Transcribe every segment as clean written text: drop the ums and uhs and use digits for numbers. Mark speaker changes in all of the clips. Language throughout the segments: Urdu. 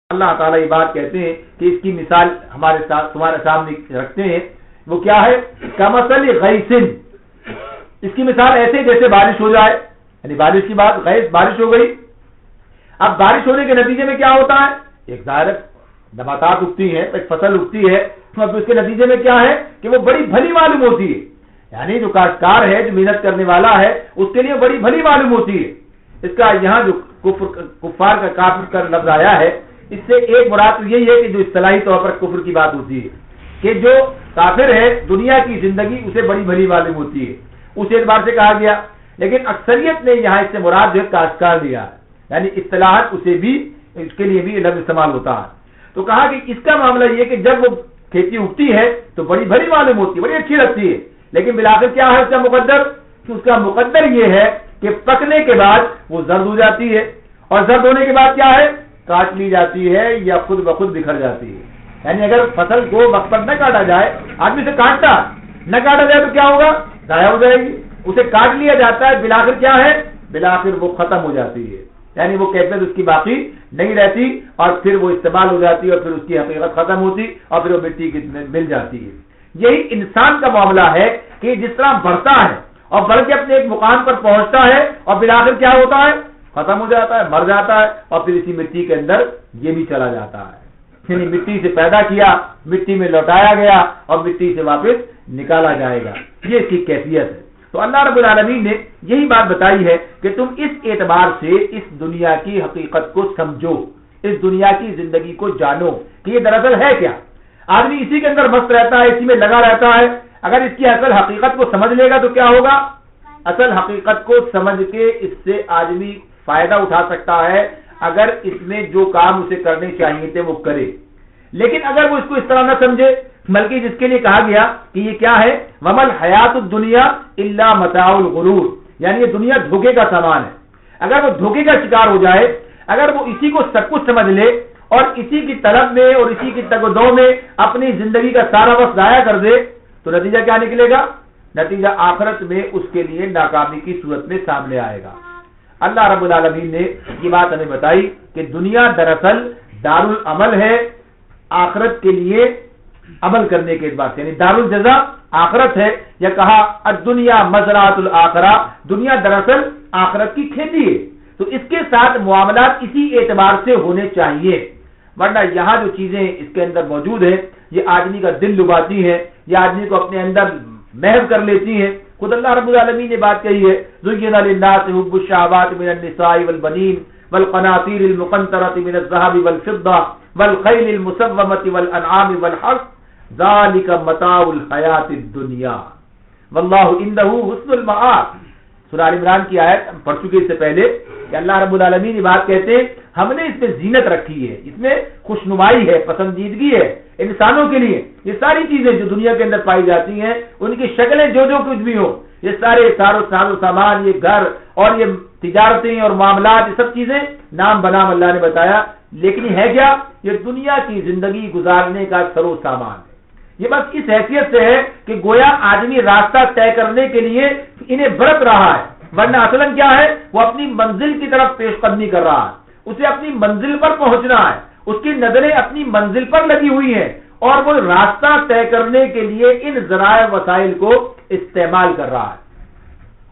Speaker 1: اللہ تعالیٰ یہ بات کہتے ہیں کہ اس کی مثال ہمارے ساتھ تمہارے سامنے رکھتے ہیں، وہ کیا ہے؟ کمثل غیث، اس کی مثال ایسے جیسے بارش ہو جائے، یعنی بارش کی بات، غیث بارش ہو گئی. اب بارش ہونے کے نتیجے میں کیا ہوتا ہے؟ ایک ظاہر نباتات اگتی ہیں، ایک فصل اگتی ہے، اب اس کے نتیجے میں کیا ہے کہ وہ بڑی بھلی معلوم ہوتی ہے. یعنی جو کاشتکار ہے، جو محنت کرنے والا ہے، اس کے لیے بڑی بھلی معلوم ہوتی ہے. اس کا یہاں جو کفار کا کافر کا لفظ آیا ہے، اس سے ایک مراد تو یہی ہے کہ جو اصطلاحی طور پر کفر کی بات ہوتی ہے کہ جو کافر ہے دنیا کی زندگی اسے بڑی بھلی معلوم ہوتی ہے، اس اعتبار سے کہا گیا. لیکن اکثریت نے یہاں اس سے مراد جو ہے کاشتکار لیا ہے، یعنی اصطلاحات اسے بھی اس کے لیے بھی لفظ استعمال ہوتا ہے. تو کہا کہ اس کا معاملہ یہ کہ جب وہ کھیتی اگتی ہے تو بڑی بھلی معلوم ہوتی ہے، بڑی اچھی لگتی ہے، لیکن بالآخر کیا ہے اس کا مقدر؟ کہ اس کا مقدر یہ ہے کہ پکنے کے بعد وہ زرد ہو جاتی ہے، اور زرد ہونے کے بعد کیا ہے؟ کاٹ لی جاتی ہے یا خود بخود بکھر جاتی ہے. یعنی اگر فصل کو وقت پر نہ کاٹا جائے، آدمی سے کاٹتا نہ کاٹا جائے تو کیا ہوگا؟ ضائع ہو جائے گی. اسے کاٹ لیا جاتا ہے، بالآخر کیا ہے؟ بالآخر وہ ختم ہو جاتی ہے، یعنی وہ کیفیت اس کی باقی نہیں رہتی، اور پھر وہ استعمال ہو جاتی ہے، اور پھر اس کی حقیقت ختم ہوتی، اور پھر وہ مٹی کی مل جاتی ہے. یہی انسان کا معاملہ ہے کہ جس طرح بڑھتا ہے اور بڑھ کے اپنے ایک مقام پر پہنچتا ہے، اور بالآخر کیا ہوتا ہے؟ ختم ہو جاتا ہے، مر جاتا ہے، اور پھر اسی مٹی کے اندر یہ بھی چلا جاتا ہے. یعنی مٹی سے پیدا کیا، مٹی میں لوٹایا گیا، اور مٹی سے واپس نکالا جائے گا. یہ اس کی کیفیت ہے. تو اللہ رب العالمین نے یہی بات بتائی ہے کہ تم اس اعتبار سے اس دنیا کی حقیقت کو سمجھو، اس دنیا کی زندگی کو جانو کہ یہ دراصل ہے کیا. آدمی اسی کے اندر مست رہتا ہے، اسی میں لگا رہتا ہے. اگر اس کی اصل حقیقت کو سمجھ لے گا تو کیا ہوگا؟ اصل حقیقت کو سمجھ کے اس سے آدمی فائدہ اٹھا سکتا ہے، اگر اس میں جو کام اسے کرنے چاہیے تھے وہ کرے. لیکن اگر وہ اس کو اس طرح نہ سمجھے، بلکہ جس کے لیے کہا گیا کہ یہ کیا ہے؟ ومل حیات الدنیا الا متاع الغرور، یعنی یہ دنیا دھوکے کا سامان ہے. اگر وہ دھوکے کا شکار ہو جائے، اگر وہ اسی کو سب کچھ سمجھ لے اور اسی کی طلب میں اور اسی کی تگ و دو میں اپنی زندگی کا سارا وقت ضائع کر دے، تو نتیجہ کیا نکلے گا؟ نتیجہ آخرت میں اس کے لیے ناکامی کی صورت میں سامنے آئے گا. اللہ رب العالمین نے یہ بات ہمیں بتائی کہ دنیا دراصل دارالعمل ہے آخرت کے لیے عمل کرنے کے اعتبار سے، یعنی دارالجزا آخرت ہے. یا کہا الدنیا مزرعۃ الآخرہ، دنیا دراصل آخرت کی کھیتی ہے. تو اس کے ساتھ معاملات اسی اعتبار سے ہونے چاہیے، ورنہ یہاں جو چیزیں اس کے اندر موجود ہیں یہ آدمی کا دل لباتی ہیں، یہ آدمی کو اپنے اندر محو کر لیتی ہیں. خود اللہ رب العالمین نے بات کہی ہے زُيِّنَ لِلنَّاسِ حُبُّ الشَّهَوَاتِ مِنَ النِّسَاءِ وَالْبَنِينَ وَالْقَنَاطِيرِ الْمُقَنطَرَةِ مِنَ الذَّهَبِ وَالْفِضَّةِ وَالْخَيْلِ الْمُسَوَّمَةِ وَالْأَنْعَامِ وَالْحَرْثِ ذَلِكَ مَتَاعُ الْحَيَاةِ الدُّنْيَا وَاللَّهُ عِندَهُ حُسْنُ الْمَآبِ. سورہ آل عمران کی آیت ہم پڑھ چکے اس سے پہلے کہ اللہ رب العالمین یہ بات کہتے ہیں ہم نے اس میں زینت رکھی ہے، اس میں خوشنمائی ہے، پسندیدگی ہے انسانوں کے لیے. یہ ساری چیزیں جو دنیا کے اندر پائی جاتی ہیں، ان کی شکلیں جو کچھ بھی ہو، یہ سارے ساز و سامان، یہ گھر اور یہ تجارتیں اور معاملات، یہ سب چیزیں نام بنام اللہ نے بتایا، لیکن یہ ہے کیا؟ یہ دنیا کی زندگی گزارنے کا سرو سامان ہے. یہ بس اس حیثیت سے ہے کہ گویا آدمی راستہ طے کرنے کے لیے انہیں برت رہا ہے، ورنہ اصلاً کیا ہے؟ وہ اپنی منزل کی طرف پیش قدمی کر رہا ہے. اسے اپنی منزل پر پہنچنا ہے، اس کی نظریں اپنی منزل پر لگی ہوئی ہیں، اور وہ راستہ طے کرنے کے لیے ان ذرائع وسائل کو استعمال کر رہا ہے.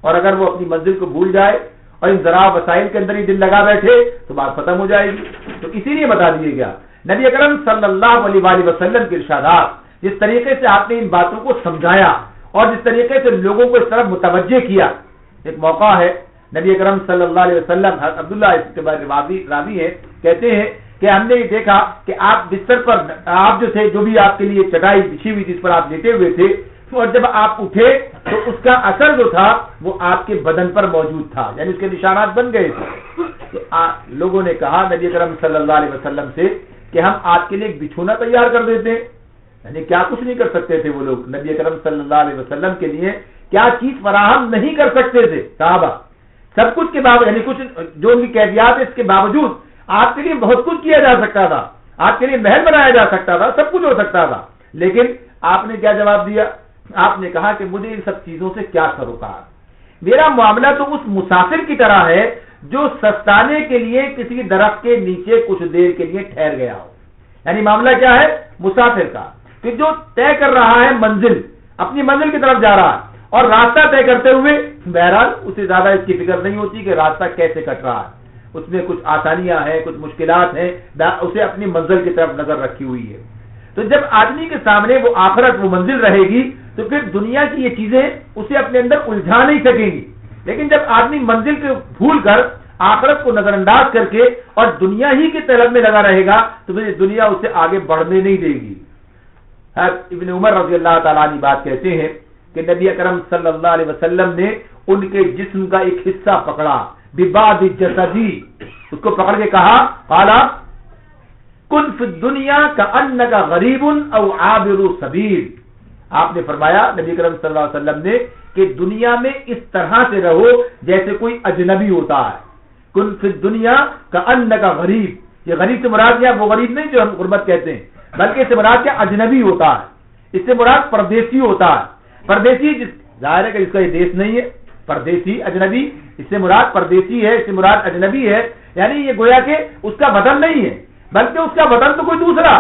Speaker 1: اور اگر وہ اپنی منزل کو بھول جائے اور ان ذرائع وسائل کے اندر ہی دل لگا بیٹھے تو بات ختم ہو جائے گی. تو اسی لیے بتا دیے گیا نبی اکرم صلی اللہ علیہ وسلم کے ارشادات، جس طریقے سے آپ نے ان باتوں کو سمجھایا اور جس طریقے سے لوگوں کو اس طرف متوجہ کیا. ایک موقع ہے نبی اکرم صلی اللہ علیہ وسلم، عبداللہ اس کے بعد راوی ہے، کہتے ہیں کہ ہم نے یہ دیکھا کہ آپ بستر پر، آپ جو تھے، جو بھی آپ کے لیے چٹائی بچھی ہوئی جس پر آپ لیٹے ہوئے تھے، اور جب آپ اٹھے تو اس کا اثر جو تھا وہ آپ کے بدن پر موجود تھا، یعنی اس کے نشانات بن گئے تھے. تو لوگوں نے کہا نبی اکرم صلی اللہ علیہ وسلم سے کہ ہم آپ کے لیے ایک بچھونا تیار کر دیتے ہیں. یعنی کیا کچھ نہیں کر سکتے تھے وہ لوگ، نبی اکرم صلی اللہ علیہ وسلم کے لیے کیا چیز فراہم نہیں کر سکتے تھے صحابہ. سب کچھ کے باوجود، یعنی کچھ جو ان کی کیفیات ہے اس کے باوجود آپ کے لیے بہت کچھ کیا جا سکتا تھا، آپ کے لیے محل بنایا جا سکتا تھا، سب کچھ ہو سکتا تھا. لیکن آپ نے کیا جواب دیا؟ آپ نے کہا کہ مجھے ان سب چیزوں سے کیا سروکار، میرا معاملہ تو اس مسافر کی طرح ہے جو سستانے کے لیے کسی درخت کے نیچے کچھ دیر کے لیے ٹھہر گیا ہو. یعنی معاملہ کیا ہے مسافر کا کہ جو طے کر رہا ہے منزل، اپنی منزل کی طرف جا رہا ہے اور راستہ طے کرتے ہوئے بہرحال اسے زیادہ اس کی فکر نہیں ہوتی کہ راستہ کیسے کٹ رہا ہے، اس میں کچھ آسانیاں ہیں، کچھ مشکلات ہیں، اسے اپنی منزل کی طرف نظر رکھی ہوئی ہے. تو جب آدمی کے سامنے وہ آخرت، وہ منزل رہے گی تو پھر دنیا کی یہ چیزیں اسے اپنے اندر الجھا نہیں سکیں گی. لیکن جب آدمی منزل کو بھول کر آخرت کو نظر انداز کر کے اور دنیا ہی کی طلب میں لگا رہے گا تو پھر دنیا اسے آگے بڑھنے نہیں دے گی. ابن عمر رضی اللہ تعالیٰ عنہ بات کہتے ہیں کہ نبی اکرم صلی اللہ علیہ وسلم نے ان کے جسم کا ایک حصہ پکڑا، ببعض جسدی، اس کو پکڑ کے کہا قالا کن فی الدنیا کأنک غریب او عابر سبیل. آپ نے فرمایا نبی کرم صلی اللہ علیہ وسلم نے کہ دنیا میں اس طرح سے رہو جیسے کوئی اجنبی ہوتا ہے. کن فی الدنیا کأنک غریب، یہ غریب سے مراد کیا؟ وہ غریب نہیں جو ہم غربت کہتے ہیں، بلکہ اس سے مراد کیا؟ اجنبی ہوتا ہے. اس سے مراد پردیسی ہوتا ہے. پردیسی ظاہر ہے کہ اس کا یہ دیش نہیں ہے، پردیسی اجنبی، اس سے مراد پردیسی ہے، اس سے مراد اجنبی ہے. یعنی یہ گویا کہ اس کا وطن نہیں ہے بلکہ اس کا وطن تو کوئی دوسرا،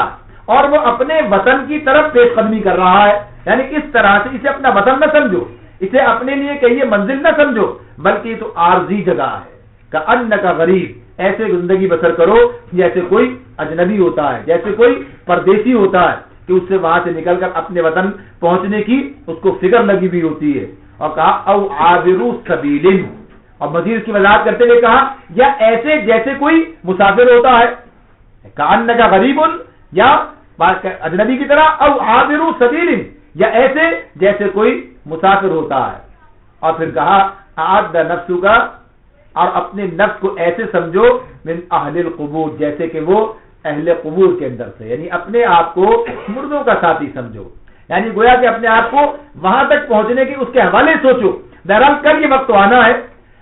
Speaker 1: اور وہ اپنے وطن کی طرف پیش قدمی کر رہا ہے. یعنی اس طرح سے اسے اپنا وطن نہ سمجھو، اسے اپنے لیے کہیے منزل نہ سمجھو، بلکہ یہ تو عارضی جگہ ہے. کأنک غریب، ایسے زندگی بسر کرو جیسے کوئی اجنبی ہوتا ہے، جیسے کوئی پردیسی ہوتا ہے کہ اس سے وہاں سے نکل کر اپنے وطن پہنچنے کی اس کو فکر لگی ہوئی ہوتی ہے. اور کہا او عابر سبیل، اور مزید اس کی وضاحت کرتے ہوئے کہا یا ایسے جیسے کوئی مسافر ہوتا ہے. کأنک غریب یا اجنبی کی طرح، او عابر سبیل یا ایسے جیسے کوئی مسافر ہوتا ہے. اور پھر کہا اعد نفسک، اور اپنے نفس کو ایسے سمجھو من اہل القبور، جیسے کہ وہ اہل قبور کے اندر سے، یعنی اپنے آپ کو مردوں کا ساتھی سمجھو. یعنی گویا کہ اپنے آپ کو وہاں تک پہنچنے کے اس کے حوالے سوچو. بہرحال کل یہ وقت تو آنا ہے.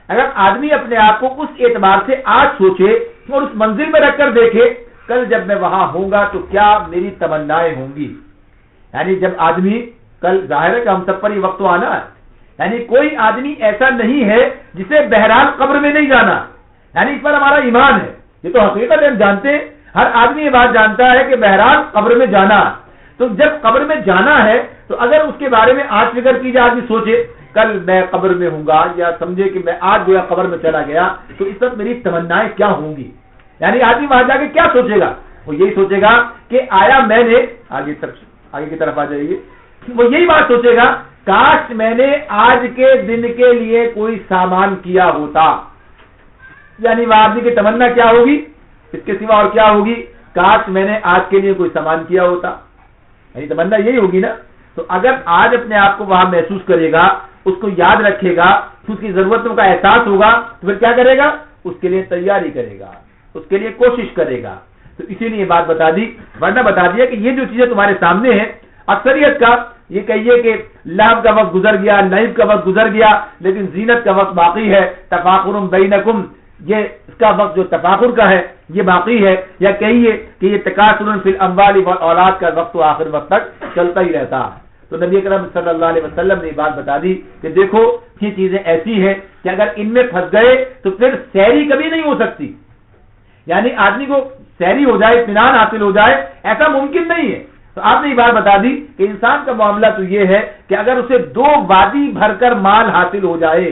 Speaker 1: اگر آدمی اپنے آپ کو اس اعتبار سے آج سوچے اور اس منزل میں رکھ کر دیکھے کل جب میں وہاں ہوں گا تو کیا میری تمنائیں ہوں گی. یعنی جب آدمی کل، ظاہر ہے کہ ہم سب پر یہ وقت تو آنا ہے، یعنی کوئی آدمی ایسا نہیں ہے جسے بہرحال قبر میں نہیں جانا. یعنی اس پر ہمارا ایمان ہے، یہ تو حقیقت ہم جانتے ہیں، ہر آدمی یہ بات جانتا ہے کہ بہرحال قبر میں جانا ہے. تو جب قبر میں جانا ہے تو اگر اس کے بارے میں آج فکر کی جائے، آدمی سوچے کل میں قبر میں ہوں گا، یا سمجھے کہ میں آج جو ہے قبر میں چلا گیا تو اس وقت میری تمنائیں کیا ہوں گی. یعنی آدمی وہاں جا کے کیا سوچے گا؟ وہ یہی سوچے گا کہ آیا میں نے آگے کی طرف آ جائیے، وہ یہی بات سوچے گا کاش میں نے آج کے دن کے لیے کوئی سامان کیا ہوتا. یعنی وہ آدمی کی تمنا کیا ہوگی؟ اس کے سوا اور کیا ہوگی؟ کاش میں نے آج کے لیے کوئی سامان کیا ہوتا. یعنی تمنا یہی ہوگی نا. تو اگر آج اپنے آپ کو وہاں محسوس کرے گا، اس کو یاد رکھے گا، اس کی ضرورتوں کا احساس ہوگا تو پھر کیا کرے گا؟ اس کے لیے تیاری کرے گا، اس کے لیے کوشش کرے گا. تو اسی لیے یہ بات بتا دی، ورنہ بتا دیا کہ یہ جو چیزیں تمہارے سامنے ہیں اکثریت کا یہ کہیے کہ لہو کا وقت گزر گیا، لعب کا وقت گزر گیا، لیکن زینت کا وقت باقی ہے. تفاخر بینکم، یہ اس کا وقت جو تفاخر کا ہے یہ باقی ہے. یا کہیے کہ یہ تکاثر فی الاموال والاولاد کا وقت تو آخر وقت تک چلتا ہی رہتا ہے. تو نبی اکرم صلی اللہ علیہ وسلم نے یہ بات بتا دی کہ دیکھو یہ چیزیں ایسی ہیں کہ اگر ان میں پھنس گئے تو پھر سیری کبھی نہیں ہو سکتی. یعنی آدمی کو سیری ہو جائے، اطمینان حاصل ہو جائے، ایسا ممکن نہیں ہے. تو آپ نے یہ بات بتا دی کہ انسان کا معاملہ تو یہ ہے کہ اگر اسے دو وادی بھر کر مال حاصل ہو جائے،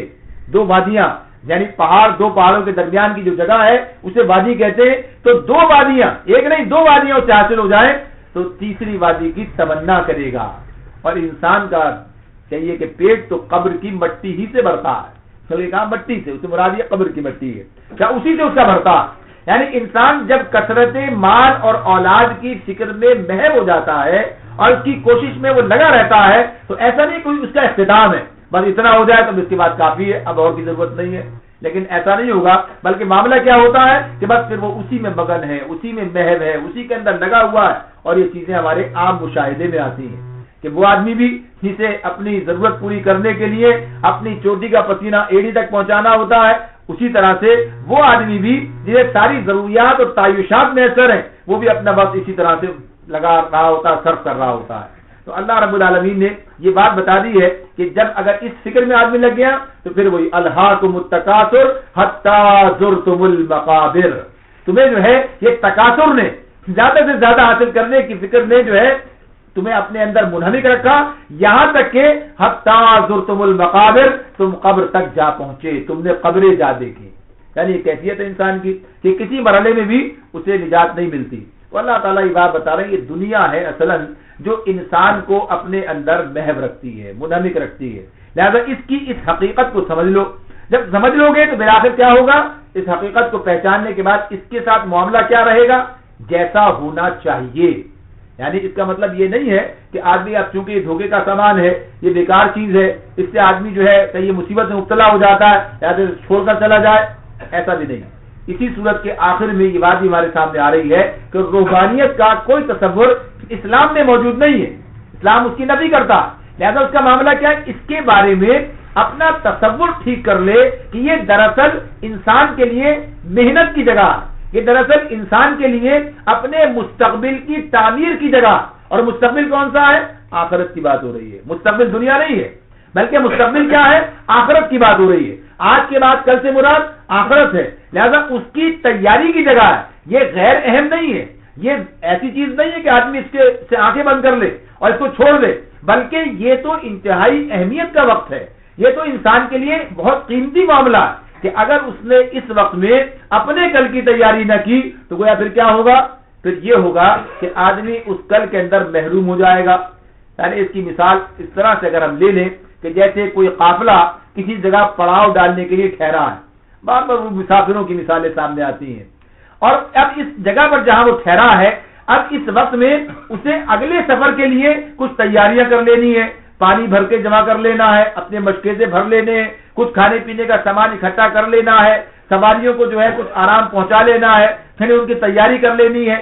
Speaker 1: دو وادیاں یعنی پہاڑ، دو پہاڑوں کے درمیان کی جو جگہ ہے اسے وادی کہتے ہیں، تو دو وادیاں، ایک نہیں دو وادیاں اسے حاصل ہو جائیں تو تیسری وادی کی تمنا کرے گا. اور انسان کا چاہیے کہ پیٹ تو قبر کی مٹی ہی سے بھرتا ہے. چلیے کہا مٹی سے، اسے مراد یہ قبر کی مٹی ہے، کیا اسی سے اس کا بھرتا ہے. یعنی انسان جب کثرت مال اور اولاد کی فکر میں محو ہو جاتا ہے اور اس کی کوشش میں وہ لگا رہتا ہے تو ایسا نہیں کوئی اس کا اختتام ہے بس اتنا ہو جائے تو اس کے بعد کافی ہے، اب اور کی ضرورت نہیں ہے. لیکن ایسا نہیں ہوگا، بلکہ معاملہ کیا ہوتا ہے کہ بس پھر وہ اسی میں مگن ہے، اسی میں محو ہے، اسی کے اندر لگا ہوا ہے. اور یہ چیزیں ہمارے عام مشاہدے میں آتی ہیں کہ وہ آدمی بھی جسے اپنی ضرورت پوری کرنے کے لیے اپنی چوٹی کا پسینہ ایڑی تک پہنچانا ہوتا ہے، اسی طرح سے وہ آدمی بھی جنہیں ساری ضروریات اور تعیشات میسر ہیں وہ بھی اپنا وقت اسی طرح سے لگا رہا ہوتا ہے، صرف کر رہا ہوتا ہے. تو اللہ رب العالمین نے یہ بات بتا دی ہے کہ جب اگر اس فکر میں آدمی لگ گیا تو پھر وہی الہاکم التکاثر حتی زرتم المقابر، تمہیں جو ہے یہ تکاثر نے، زیادہ سے زیادہ حاصل کرنے کی فکر نے جو ہے تمہیں اپنے اندر منہمک رکھا، یہاں تک کہ حتی زرتم المقابر، تم قبر تک جا پہنچے، تم نے قبریں جا دیکھی۔ یعنی یہ کیفیت ہے انسان کی کہ کسی مرحلے میں بھی اسے نجات نہیں ملتی۔ تو اللہ تعالیٰ یہ بات بتا رہے ہیں، یہ دنیا ہے اصلاً جو انسان کو اپنے اندر محو رکھتی ہے، منہمک رکھتی ہے، لہذا اس کی اس حقیقت کو سمجھ لو۔ جب سمجھ لو گے تو بالآخر کیا ہوگا، اس حقیقت کو پہچاننے کے بعد اس کے ساتھ معاملہ کیا رہے گا، جیسا ہونا چاہیے۔ یعنی اس کا مطلب یہ نہیں ہے کہ آدمی اب چونکہ یہ دھوکے کا سامان ہے، یہ بیکار چیز ہے، اس سے آدمی جو ہے کہیں مصیبت میں مبتلا ہو جاتا ہے یا پھر چھوڑ کر چلا جائے، ایسا بھی نہیں۔ اسی صورت کے آخر میں یہ بات بھی ہمارے سامنے آ رہی ہے کہ روحانیت کا کوئی تصور اسلام میں موجود نہیں ہے، اسلام اس کی نفی کرتا، لہذا اس کا معاملہ کیا ہے، اس کے بارے میں اپنا تصور ٹھیک کر لے کہ یہ دراصل انسان کے لیے محنت کی جگہ ہے، یہ دراصل انسان کے لیے اپنے مستقبل کی تعمیر کی جگہ، اور مستقبل کون سا ہے، آخرت کی بات ہو رہی ہے، مستقبل دنیا نہیں ہے، بلکہ مستقبل کیا ہے، آخرت کی بات ہو رہی ہے۔ آج کے بعد کل سے مراد آخرت ہے، لہذا اس کی تیاری کی جگہ ہے، یہ غیر اہم نہیں ہے، یہ ایسی چیز نہیں ہے کہ آدمی اس کے سے آنکھیں بند کر لے اور اس کو چھوڑ دے، بلکہ یہ تو انتہائی اہمیت کا وقت ہے، یہ تو انسان کے لیے بہت قیمتی معاملہ ہے کہ اگر اس نے اس وقت میں اپنے کل کی تیاری نہ کی تو گویا پھر کیا ہوگا، پھر یہ ہوگا کہ آدمی اس کل کے اندر محروم ہو جائے گا۔ یعنی اس کی مثال اس طرح سے اگر ہم لے لیں کہ جیسے کوئی قافلہ کسی جگہ پڑاؤ ڈالنے کے لیے ٹھہرا ہے، بار بار وہ مسافروں کی مثالیں سامنے آتی ہیں، اور اب اس جگہ پر جہاں وہ ٹھہرا ہے، اب اس وقت میں اسے اگلے سفر کے لیے کچھ تیاریاں کر لینی ہے، پانی بھر کے جمع کر لینا ہے، اپنے مشکیزے بھر لینے ہیں، کچھ کھانے پینے کا سامان اکٹھا کر لینا ہے، سواریوں کو جو ہے کچھ آرام پہنچا لینا ہے، پھر ان کی تیاری کر لینی ہے۔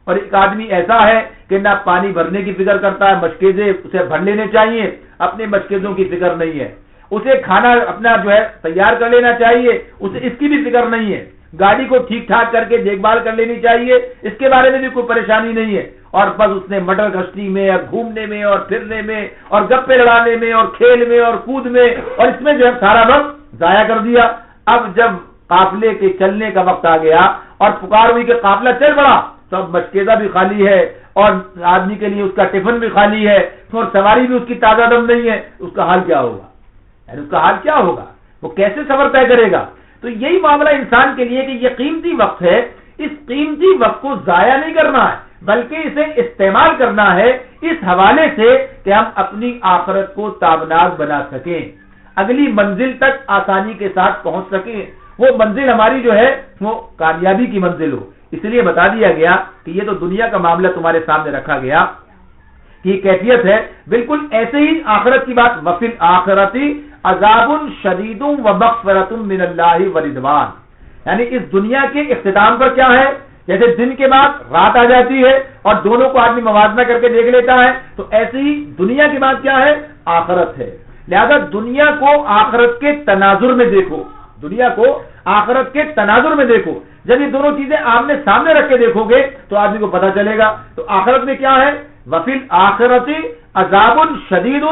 Speaker 1: اور ایک آدمی ایسا ہے کہ نہ پانی بھرنے کی فکر کرتا ہے، مشکیزے اسے بھر لینے چاہیے، اپنے مشکیزوں کی فکر نہیں ہے، اسے کھانا اپنا جو ہے تیار کر لینا چاہیے، اسے اس کی بھی فکر نہیں ہے، گاڑی کو ٹھیک ٹھاک کر کے دیکھ بھال کر لینی چاہیے، اس کے بارے میں بھی کوئی پریشانی نہیں ہے، اور بس اس نے مٹر گشتی میں اور گھومنے میں اور پھرنے میں اور گپے لڑانے میں اور کھیل میں اور کود میں اور اس میں جو ہے سارا وقت ضائع کر دیا۔ اب جب قافلے کے چلنے کا وقت آ گیا اور پکار ہوئی کہ قافلہ چل پڑا، تو اب مشکیزہ بھی خالی ہے اور آدمی کے لیے اس کا ٹفن بھی خالی ہے اور سواری بھی اس کی تازہ دم نہیں ہے، اس کا حال کیا ہوگا، یعنی اس کا حال کیا ہوگا، وہ کیسے سفر طے کرے گا؟ تو یہی معاملہ انسان کے لیے کہ یہ قیمتی وقت ہے، اس قیمتی وقت کو ضائع نہیں کرنا ہے بلکہ اسے استعمال کرنا ہے اس حوالے سے کہ ہم اپنی آخرت کو تابناک بنا سکیں، اگلی منزل تک آسانی کے ساتھ پہنچ سکیں، وہ منزل ہماری جو ہے وہ کامیابی کی منزل ہو۔ اس لیے بتا دیا گیا کہ یہ تو دنیا کا معاملہ تمہارے سامنے رکھا گیا کہ یہ کیفیت ہے، بالکل ایسے ہی آخرت کی بات، وفی الآخرتی عذاب شدید ومغفرۃ من اللہ ورضوان، یعنی اس دنیا کے اختتام پر کیا ہے، جیسے دن کے بعد رات آ جاتی ہے اور دونوں کو آدمی موازنہ کر کے دیکھ لیتا ہے، تو ایسے ہی دنیا کے بعد کیا ہے، آخرت ہے، لہذا دنیا کو آخرت کے تناظر میں دیکھو، دنیا کو آخرت کے تناظر میں دیکھو، جب یہ دونوں چیزیں آمنے سامنے رکھ کے دیکھو گے تو آدمی کو پتا چلے گا۔ تو آخرت میں کیا ہے، وفی الآخرۃ عذاب شدید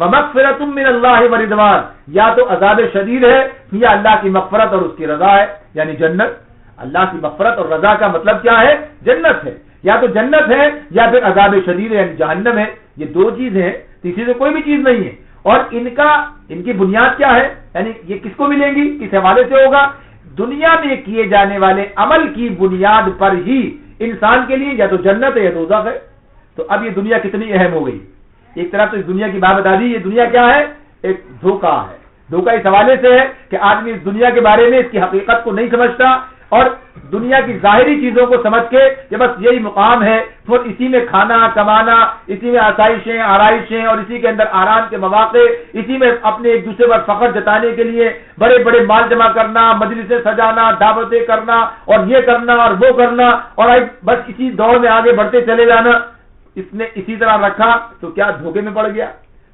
Speaker 1: ومغفرۃ من اللہ ورضوان، یا تو عذاب شدید ہے یا اللہ کی مغفرت اور اس کی رضا ہے، یعنی جنت۔ اللہ کی مغفرت اور رضا کا مطلب کیا ہے، جنت ہے، یا تو جنت ہے یا پھر عذاب شدید ہے یعنی جہنم ہے، یہ دو چیزیں ہیں، تیسری تو کوئی بھی چیز نہیں ہے۔ اور ان کی بنیاد کیا ہے، یعنی یہ کس کو ملیں گی، کس حوالے سے ہوگا، دنیا میں کیے جانے والے عمل کی بنیاد پر ہی انسان کے لیے یا تو جنت ہے یا دوزخ ہے۔ تو اب یہ دنیا کتنی اہم ہو گئی، ایک طرح تو اس دنیا کی بات بتا دی، یہ دنیا کیا ہے، ایک دھوکہ ہے، دھوکہ اس حوالے سے ہے کہ آدمی اس دنیا کے بارے میں اس کی حقیقت کو نہیں سمجھتا اور دنیا کی ظاہری چیزوں کو سمجھ کے کہ بس یہی مقام ہے، پھر اسی میں کھانا کمانا، اسی میں آسائشیں آرائشیں اور اسی کے اندر آرام کے مواقع، اسی میں اپنے ایک دوسرے پر فخر جتانے کے لیے بڑے بڑے مال جمع کرنا، مجلسیں سجانا، دعوتیں کرنا اور یہ کرنا اور وہ کرنا، اور بس اسی دور میں آگے بڑھتے چلے جانا۔ اس نے اسی طرح رکھا تو کیا دھوکے میں پڑ گیا؟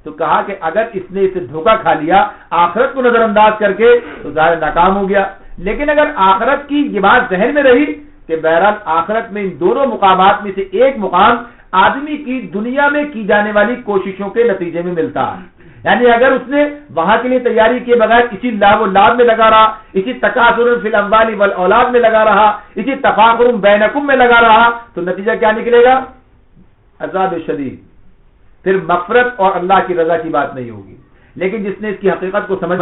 Speaker 1: تو کہا کہ اگر اس نے اسے دھوکہ کھا لیا آخرت کو نظر انداز کر کے تو ظاہر ناکام ہو گیا۔ لیکن اگر آخرت کی یہ بات ذہن میں رہی کہ بہرحال آخرت میں ان دونوں مقامات میں سے ایک مقام آدمی کی دنیا میں کی جانے والی کوششوں کے نتیجے میں ملتا ہے. یعنی اگر اس نے وہاں کے لیے تیاری کیے بغیر اسی لاو و لاب میں لگا رہا, اسی تکاثر فی الاموال والاولاد میں لگا رہا, اسی تفاخر بینکم میں لگا رہا, تو نتیجہ کیا نکلے گا؟ عذاب شدید. پھر مغفرت اور اللہ کی رضا کی بات نہیں ہوگی. لیکن جس نے اس کی حقیقت کو سمجھ